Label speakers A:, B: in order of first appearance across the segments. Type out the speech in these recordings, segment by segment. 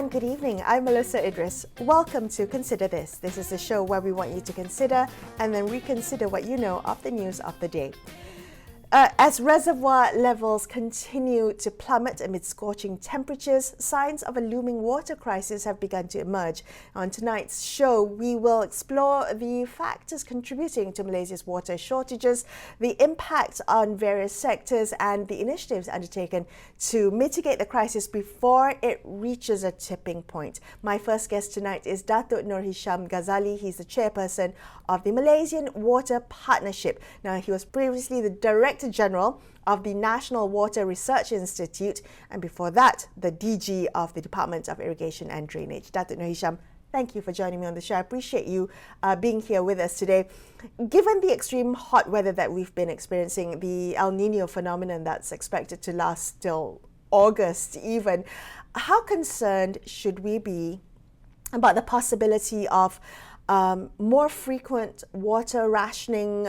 A: and good evening. I'm Melisa Idris. Welcome to Consider This. This is a show where we want you to consider and then reconsider what you know of the news of the day. As reservoir levels continue to plummet amid scorching temperatures, signs of a looming water crisis have begun to emerge. On tonight's show, we will explore the factors contributing to Malaysia's water shortages, the impact on various sectors, and the initiatives undertaken to mitigate the crisis before it reaches a tipping point. My first guest tonight is Datuk Hisham Ghazali. He's the chairperson of the Malaysian Water Partnership. Now, he was previously the Director General of the National Water Research Institute, and before that, the DG of the Department of Irrigation and Drainage. Datuk Hisham, thank you for joining me on the show. I appreciate you being here with us today. Given the extreme hot weather that we've been experiencing, the El Nino phenomenon that's expected to last till August even, how concerned should we be about the possibility of more frequent water rationing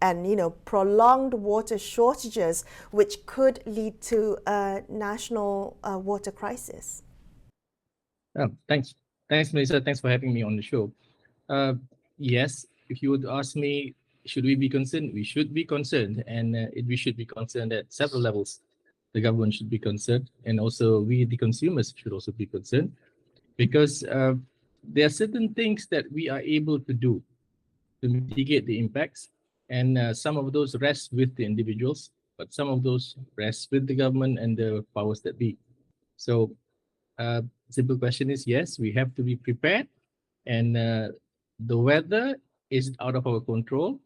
A: and prolonged water shortages, which could lead to a national water crisis?
B: Thanks, Melissa. Thanks for having me on the show. Yes, if you would ask me, should we be concerned? We should be concerned, and we should be concerned at several levels. The government should be concerned, and also we, the consumers, should also be concerned, because there are certain things that we are able to do to mitigate the impacts, and some of those rest with the individuals, but some of those rest with the government and the powers that be. So simple question is, yes, we have to be prepared, and the weather is out of our control.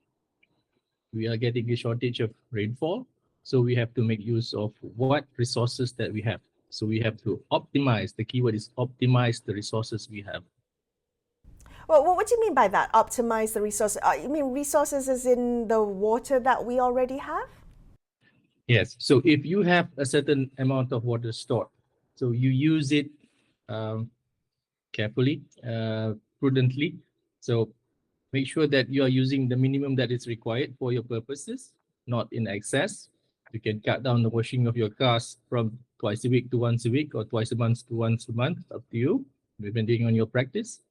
B: We are getting a shortage of rainfall, so we have to make use of what resources that we have. So we have to optimize, the keyword is optimize the resources we have.
A: Well, what do you mean by that? Optimize the resources? You mean resources as in the water that we already have?
B: Yes. So if you have a certain amount of water stored, so you use it carefully, prudently. So make sure that you are using the minimum that is required for your purposes, not in excess. You can cut down the washing of your cars from twice a week to once a week, or twice a month to once a month, up to you, depending on your practice.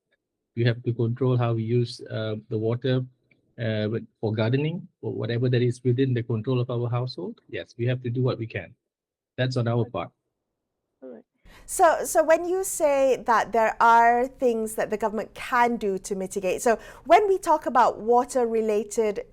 B: You have to control how we use the water for gardening, or whatever that is within the control of our household. Yes, we have to do what we can. That's on our part.
A: All right. So when you say that there are things that the government can do to mitigate, so when we talk about weather-related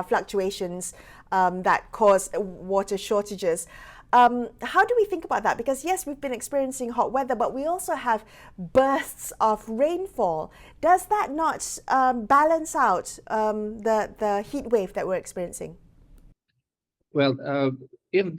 A: fluctuations that cause water shortages, how do we think about that? Because yes, we've been experiencing hot weather, but we also have bursts of rainfall. Does that not balance out the heat wave that we're experiencing?
B: Well, if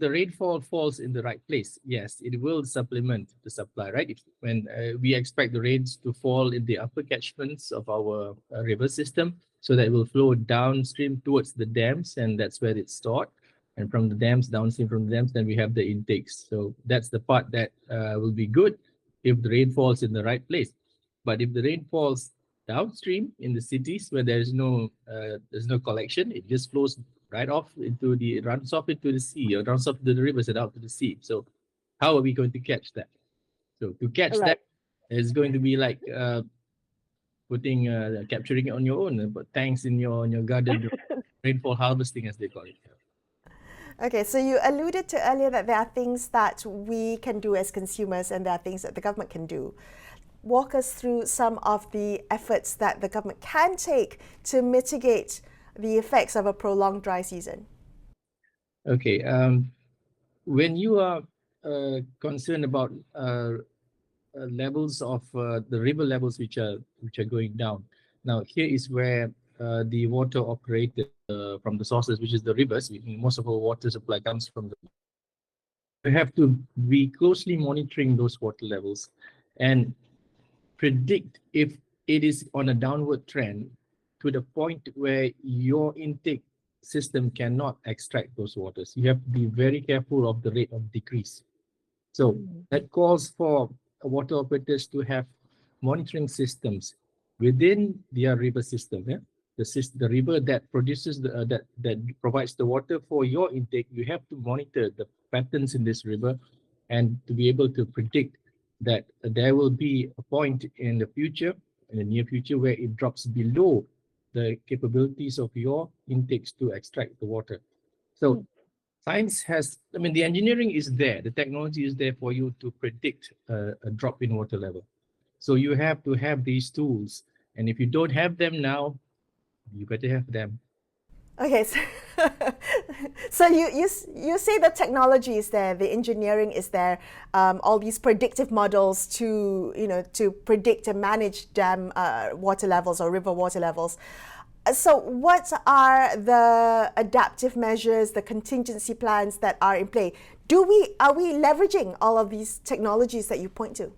B: the rainfall falls in the right place, yes, it will supplement the supply, right? When we expect the rains to fall in the upper catchments of our river system, so that it will flow downstream towards the dams, and that's where it's stored. And from the dams, downstream from the dams, then we have the intakes. So that's the part that will be good if the rain falls in the right place. But if the rain falls downstream in the cities where there's no collection, it just flows right off runs off into the sea, or runs off to the rivers and out to the sea. So how are we going to catch that? So to catch that is going to be like capturing it on your own, but tanks in your garden, rainfall harvesting, as they call it.
A: Okay, so you alluded to earlier that there are things that we can do as consumers and there are things that the government can do. Walk us through some of the efforts that the government can take to mitigate the effects of a prolonged dry season.
B: Okay, when you are concerned about levels of the river levels which are going down, now here is where the water operated from the sources, which is the rivers. Most of our water supply comes from the. We have to be closely monitoring those water levels and predict if it is on a downward trend to the point where your intake system cannot extract those waters. You have to be very careful of the rate of decrease. So that calls for water operators to have monitoring systems within their river system. Yeah? The river that produces that provides the water for your intake, you have to monitor the patterns in this river and to be able to predict that there will be a point in the future, in the near future, where it drops below the capabilities of your intakes to extract the water. So science has, I mean, the engineering is there, the technology is there for you to predict a drop in water level. So you have to have these tools. And if you don't have them now, you better have them.
A: Okay, so, so you say the technology is there, the engineering is there, all these predictive models to to predict and manage dam water levels or river water levels. So what are the adaptive measures, the contingency plans that are in play? Are we leveraging all of these technologies that you point to?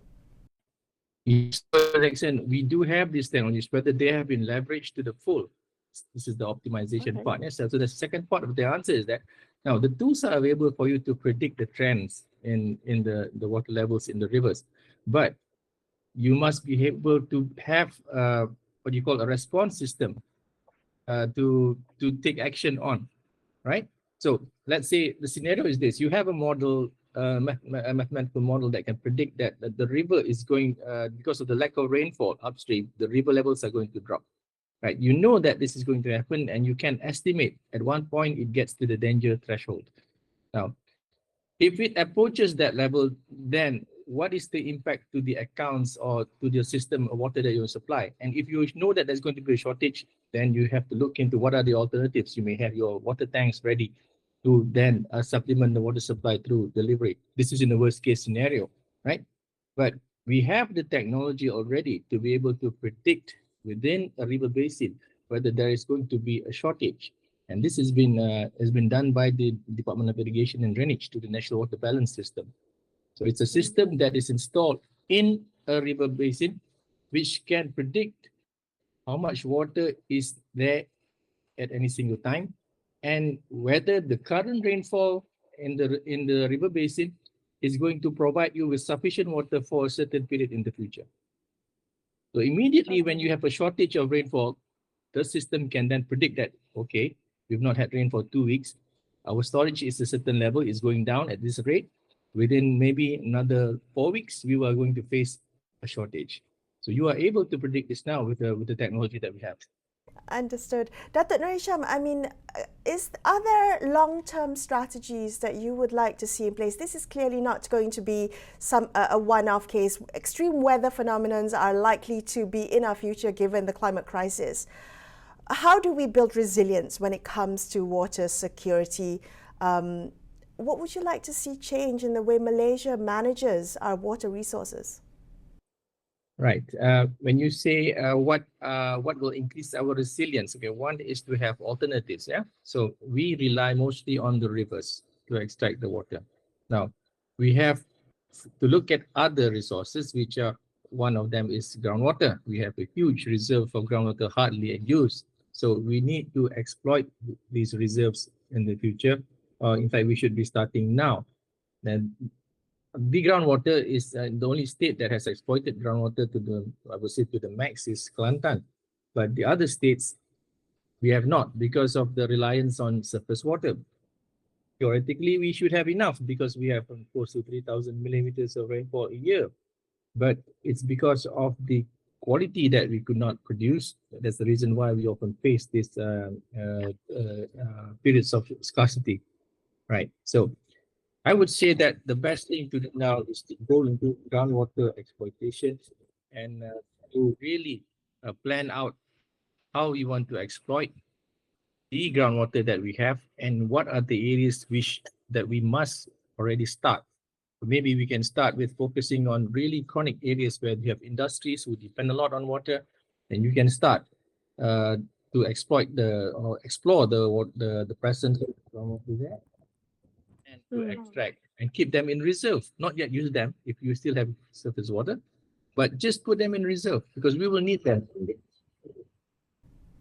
B: Yes, to an extent, we do have these technologies, whether they have been leveraged to the full. This is the optimization part. Yes, so the second part of the answer is that now the tools are available for you to predict the trends in the water levels in the rivers, but you must be able to have what you call a response system to take action on, right? So let's say the scenario is this: you have a model, a mathematical model that can predict that the river is going because of the lack of rainfall upstream, the river levels are going to drop. Right, you know that this is going to happen, and you can estimate at one point it gets to the danger threshold. Now, if it approaches that level, then what is the impact to the accounts or to the system of water that you supply? And if you know that there's going to be a shortage, then you have to look into what are the alternatives. You may have your water tanks ready to then supplement the water supply through delivery. This is in the worst case scenario, right? But we have the technology already to be able to predict within a river basin whether there is going to be a shortage. And this has been done by the Department of Irrigation and Drainage to the National Water Balance System. So it's a system that is installed in a river basin, which can predict how much water is there at any single time, and whether the current rainfall in the river basin is going to provide you with sufficient water for a certain period in the future. So immediately when you have a shortage of rainfall, the system can then predict that, okay, we've not had rain for 2 weeks. Our storage is a certain level, it's going down at this rate. Within maybe another 4 weeks, we are going to face a shortage. So you are able to predict this now with the technology that we have.
A: Understood. Datuk Nur Hisham, I mean, are there long-term strategies that you would like to see in place? This is clearly not going to be a one-off case. Extreme weather phenomena are likely to be in our future given the climate crisis. How do we build resilience when it comes to water security? What would you like to see change in the way Malaysia manages our water resources?
B: Right. When you say what will increase our resilience, okay, one is to have alternatives. Yeah. So we rely mostly on the rivers to extract the water. Now we have to look at other resources, which are one of them is groundwater. We have a huge reserve of groundwater hardly used. So we need to exploit these reserves in the future. In fact, we should be starting now. Then the groundwater is the only state that has exploited groundwater to the, I would say, to the max is Kelantan. But the other states, we have not because of the reliance on surface water. Theoretically, we should have enough because we have close to 3,000 millimeters of rainfall a year. But it's because of the quality that we could not produce. That's the reason why we often face these periods of scarcity, right? So I would say that the best thing to do now is to go into groundwater exploitation and to really plan out how we want to exploit the groundwater that we have and what are the areas that we must already start. Maybe we can start with focusing on really chronic areas where you have industries who depend a lot on water, and you can start to exploit or explore the presence of groundwater there and to extract and keep them in reserve, not yet use them if you still have surface water, but just put them in reserve because we will need them.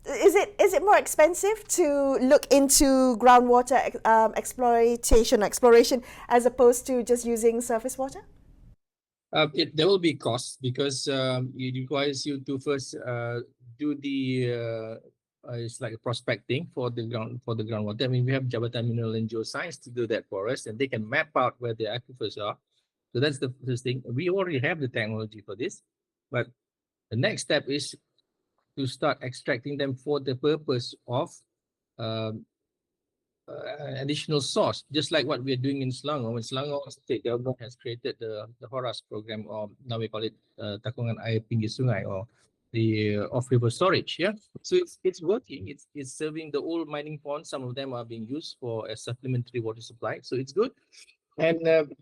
A: Is it more expensive to look into groundwater exploration as opposed to just using surface water?
B: There will be costs because it requires you to first do the it's like prospecting for the groundwater. I mean, we have Jabatan Mineral and Geoscience to do that for us, and they can map out where the aquifers are. So that's the first thing. We already have the technology for this, but the next step is to start extracting them for the purpose of um, additional source, just like what we are doing in Selangor. When Selangor state government has created the HORAS program, or now we call it Takungan Air Pinggir Sungai, or the off-river storage. Yeah, so it's working. It's serving the old mining ponds. Some of them are being used for a supplementary water supply, so it's good. And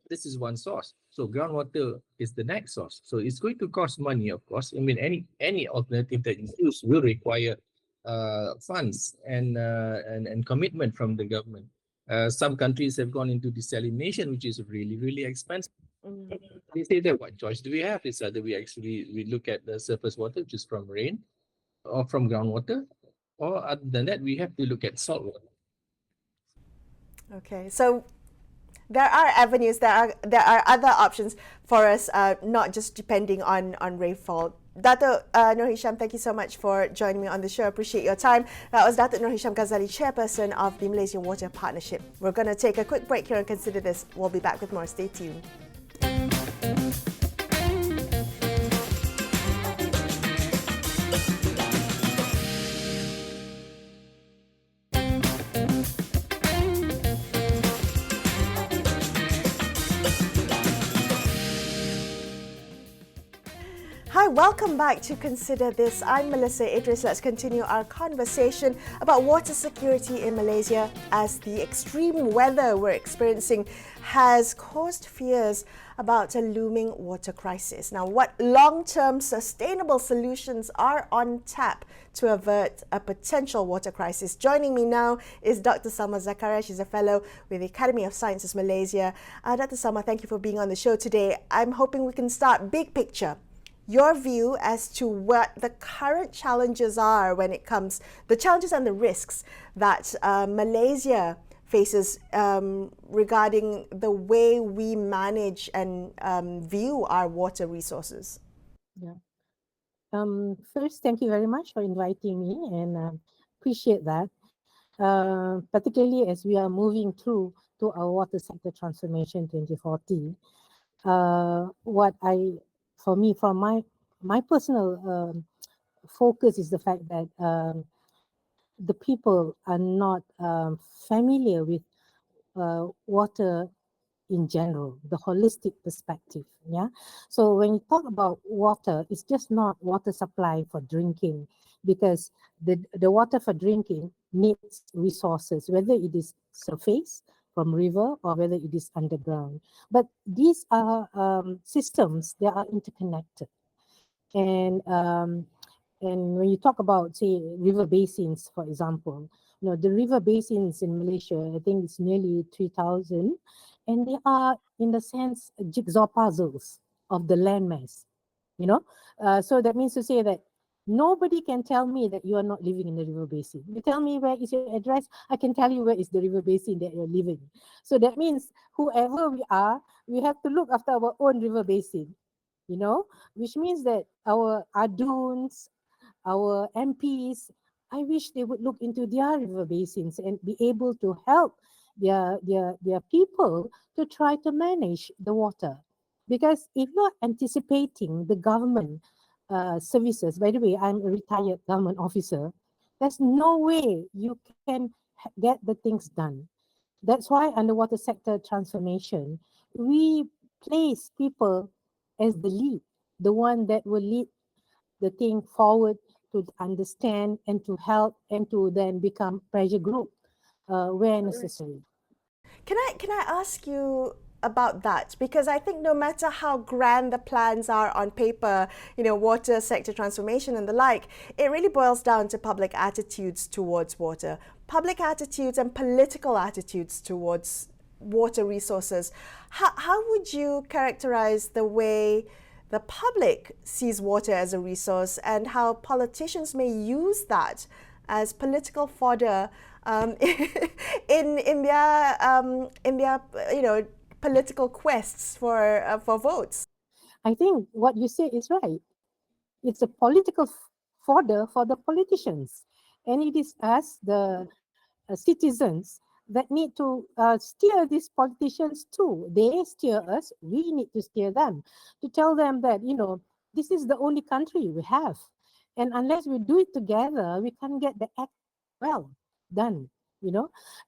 B: this is one source. So groundwater is the next source. So it's going to cost money, of course. I mean, any alternative that you use will require funds and commitment from the government. Some countries have gone into desalination, which is really expensive. They say that what choice do we have? Is either we look at the surface water, which is from rain, or from groundwater, or other than that, we have to look at salt water.
A: Okay, so there are avenues, there are other options for us, not just depending on rainfall. Datuk Nur Hisham, thank you so much for joining me on the show. I appreciate your time. That was Datuk Nur Hisham Ghazali, chairperson of the Malaysian Water Partnership. We're going to take a quick break here and consider this. We'll be back with more. Stay tuned. Hi, welcome back to Consider This. I'm Melisa Idris. Let's continue our conversation about water security in Malaysia as the extreme weather we're experiencing has caused fears about a looming water crisis. Now, what long-term sustainable solutions are on tap to avert a potential water crisis? Joining me now is Dr. Salmah Zakaria. She's a fellow with the Academy of Sciences Malaysia. Dr. Salmah, thank you for being on the show today. I'm hoping we can start big picture. Your view as to what the current challenges are when it comes, the challenges and the risks that Malaysia faces regarding the way we manage and view our water resources.
C: Yeah. First, thank you very much for inviting me, and appreciate that. Particularly as we are moving through to our water sector transformation 2040. For me, from my personal focus is the fact that the people are not familiar with water in general, the holistic perspective. Yeah. So when you talk about water, it's just not water supply for drinking, because the water for drinking needs resources, whether it is surface from river or whether it is underground. But these are systems that are interconnected. And when you talk about, say, river basins, for example, the river basins in Malaysia, I think it's nearly 3,000, and they are, in a sense, jigsaw puzzles of the landmass. So that means to say that nobody can tell me that you are not living in the river basin. You tell me where is your address, I can tell you where is the river basin that you're living. So that means whoever we are, we have to look after our own river basin, which means that our aduns, our MPs, I wish they would look into their river basins and be able to help their people to try to manage the water. Because if you're anticipating the government services, by the way, I'm a retired government officer, there's no way you can get the things done. That's why underwater sector transformation, we place people as the lead, the one that will lead the thing forward to understand and to help and to then become pressure group where necessary.
A: Can I ask you about that? Because I think no matter how grand the plans are on paper, water sector transformation and the like, it really boils down to public attitudes towards water, public attitudes and political attitudes towards water resources. How would you characterize the way the public sees water as a resource and how politicians may use that as political fodder in their political quests for votes?
C: I think what you say is right. It's a political fodder for the politicians, and it is us, the citizens, that need to steer these politicians too. They steer us, we need to steer them, to tell them that, this is the only country we have. And unless we do it together, we can't get the act well done,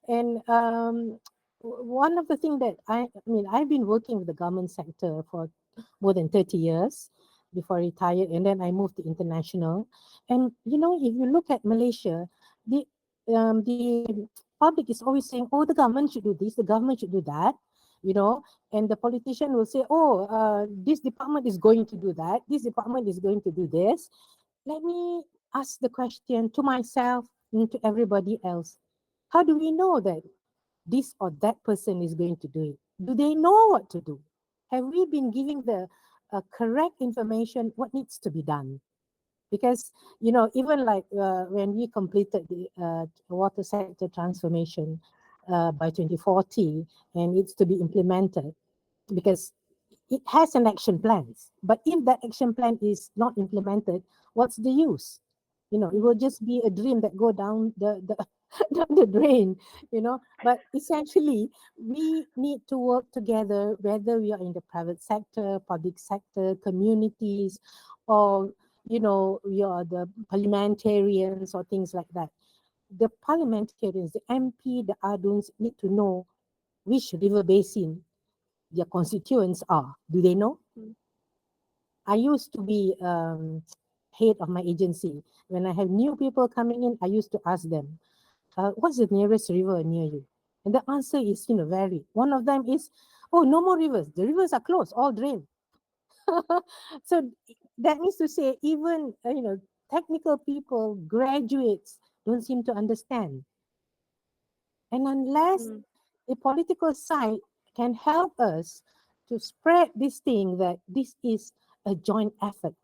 C: And one of the things that I've been working with the government sector for more than 30 years before I retired, and then I moved to international. And, if you look at Malaysia, the public is always saying, oh, the government should do this, the government should do that, and the politician will say, oh, this department is going to do that, this department is going to do this. Let me ask the question to myself and to everybody else. How do we know that this or that person is going to do it? Do they know what to do? Have we been giving the correct information what needs to be done? Because, even like when we completed the water sector transformation by 2040, and it's to be implemented, because it has an action plan. But if that action plan is not implemented, what's the use? It will just be a dream that go down the down the drain, But essentially, we need to work together, whether we are in the private sector, public sector, communities, or we are the parliamentarians or things like that. The parliamentarians, the MP, the ADUNs need to know which river basin their constituents are. Do they know? I used to be head of my agency. When I have new people coming in, I used to ask them, what's the nearest river near you? And the answer is, varied. One of them is, oh, no more rivers. The rivers are closed, all drained. So that means to say, even, technical people, graduates, don't seem to understand. And unless the political side can help us to spread this thing that this is a joint effort.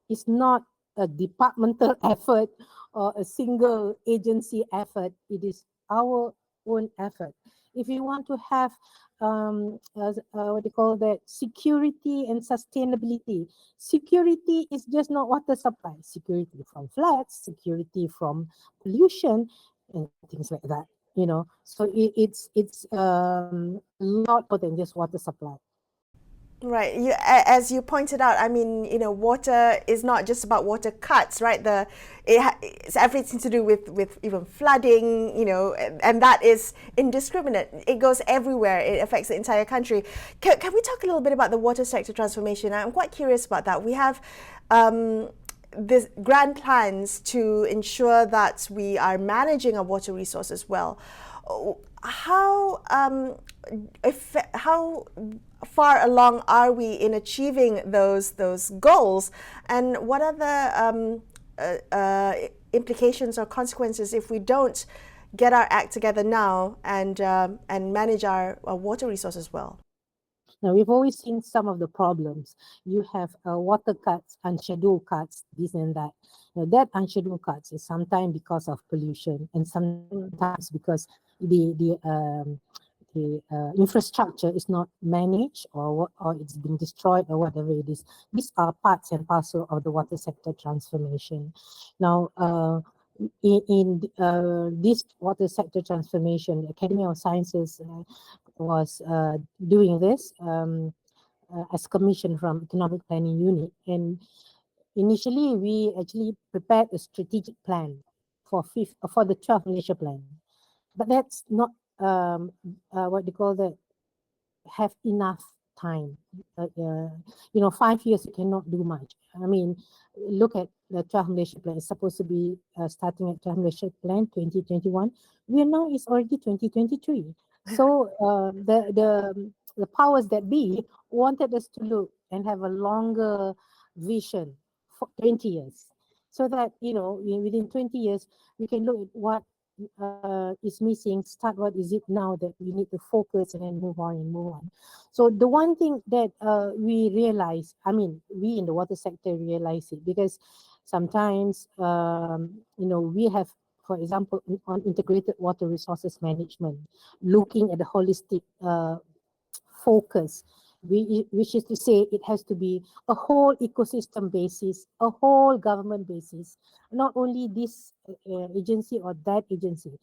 C: It's not a departmental effort or a single agency effort. It is our own effort. If you want to have what do you call that, security and sustainability. Security is just not water supply. Security from floods, security from pollution, and things like that. So it's a lot more than just water supply.
A: Right. As you pointed out, water is not just about water cuts, right? It's everything to do with even flooding, and that is indiscriminate. It goes everywhere. It affects the entire country. Can we talk a little bit about the water sector transformation? I'm quite curious about that. We have this grand plans to ensure that we are managing our water resources well. How far along are we in achieving those goals, and what are the implications or consequences if we don't get our act together now and manage our water resources well?
C: Now, we've always seen some of the problems. You have water cuts, unscheduled cuts, this and that. Now, that unscheduled cuts is sometimes because of pollution, and sometimes because the infrastructure is not managed, or it's been destroyed, or whatever it is. These are parts and parcel of the water sector transformation. Now, in this water sector transformation, the Academy of Sciences was doing this as commissioned from Economic Planning Unit. And initially, we actually prepared a strategic plan for the 12 Malaysia plan. But that's not what they call that, have enough time. 5 years you cannot do much. Look at the 12 Malaysia plan. It's supposed to be starting at 12 Malaysia plan 2021. Now it's already 2023. So the powers that be wanted us to look and have a longer vision for 20 years, so that within 20 years we can look at what is missing, start what is it now that we need to focus, and then move on. So the one thing that we realize, we in the water sector realize it, because sometimes we have, for example, on integrated water resources management, looking at the holistic focus, which is to say it has to be a whole ecosystem basis, a whole government basis, not only this agency or that agency.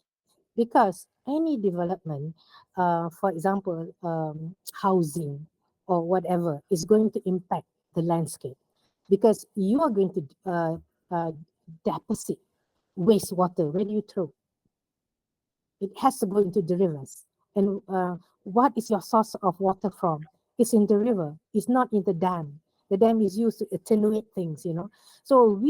C: because any development, for example, housing or whatever, is going to impact the landscape because you are going to uh, deposit wastewater. Where do you throw? It has to go into the rivers. And what is your source of water from? It's in the river. It's not in the dam. The dam is used to attenuate things, you know. So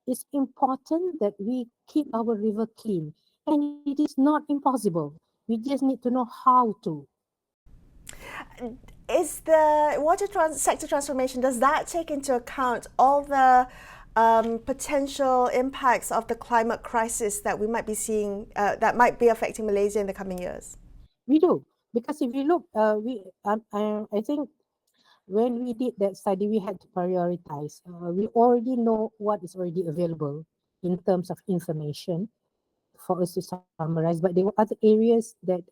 C: it's important that we keep our river clean. And it is not impossible. We just need to know how to.
A: Is the sector transformation, does that take into account all the potential impacts of the climate crisis that we might be seeing, that might be affecting Malaysia in the coming years?
C: We do. Because if you look, I think when we did that study, we had to prioritize. We already know what is already available in terms of information for us to summarize, but there were other areas that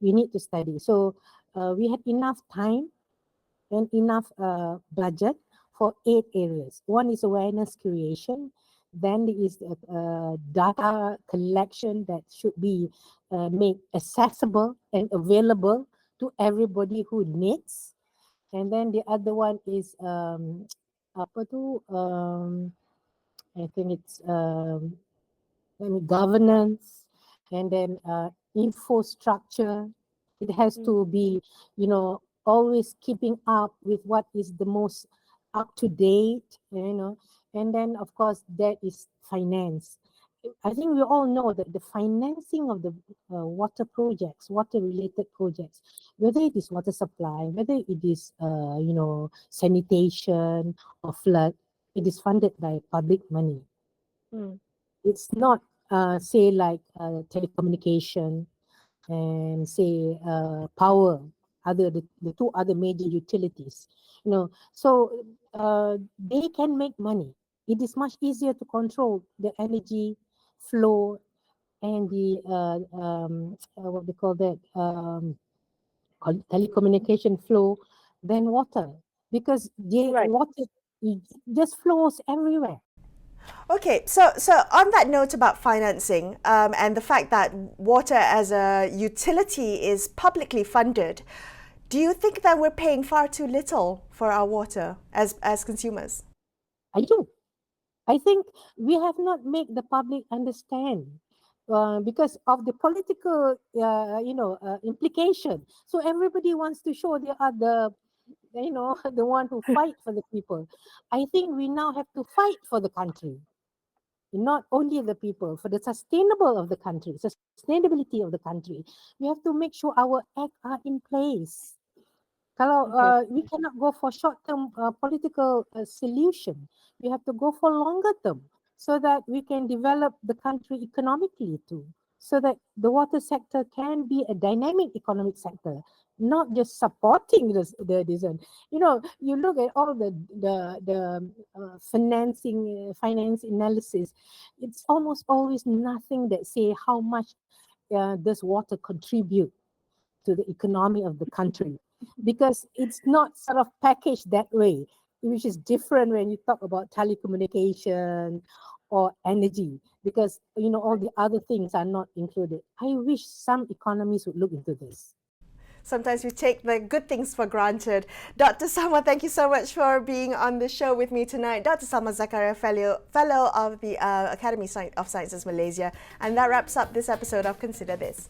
C: we need to study. So we had enough time and enough budget for 8 areas. One is awareness creation. Then there is data collection that should be made accessible and available to everybody who needs. And then the other one is I think it's governance, and then infrastructure. It has to be, always keeping up with what is the most up to date, and then of course that is finance. I think we all know that the financing of the water projects, water related projects, whether it is water supply, whether it is, sanitation or flood, it is funded by public money. It's not, say, like telecommunication and say power, the 2 other major utilities, so they can make money. It is much easier to control the energy flow and the what they call that telecommunication flow than water, because water, it just flows everywhere.
A: Okay, so on that note about financing and the fact that water as a utility is publicly funded, do you think that we're paying far too little for our water as consumers?
C: I do. I think we have not made the public understand because of the political, implication. So everybody wants to show they are the one who fight for the people. I think we now have to fight for the country, not only the people, for the sustainable of the country, sustainability of the country. We have to make sure our acts are in place. Kalau we cannot go for short-term political solution, we have to go for longer term so that we can develop the country economically too, so that the water sector can be a dynamic economic sector, not just supporting the design. You look at all the finance analysis, it's almost always nothing that say how much does water contribute to the economy of the country, because it's not sort of packaged that way, which is different when you talk about telecommunication or energy, because all the other things are not included. I wish some economies would look into this.
A: Sometimes we take the good things for granted. Dr. Salmah, thank you so much for being on the show with me tonight. Dr. Salmah Zakaria, fellow of the Academy of Sciences Malaysia. And that wraps up this episode of Consider This.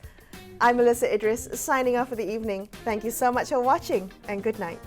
A: I'm Melisa Idris, signing off for the evening. Thank you so much for watching, and good night.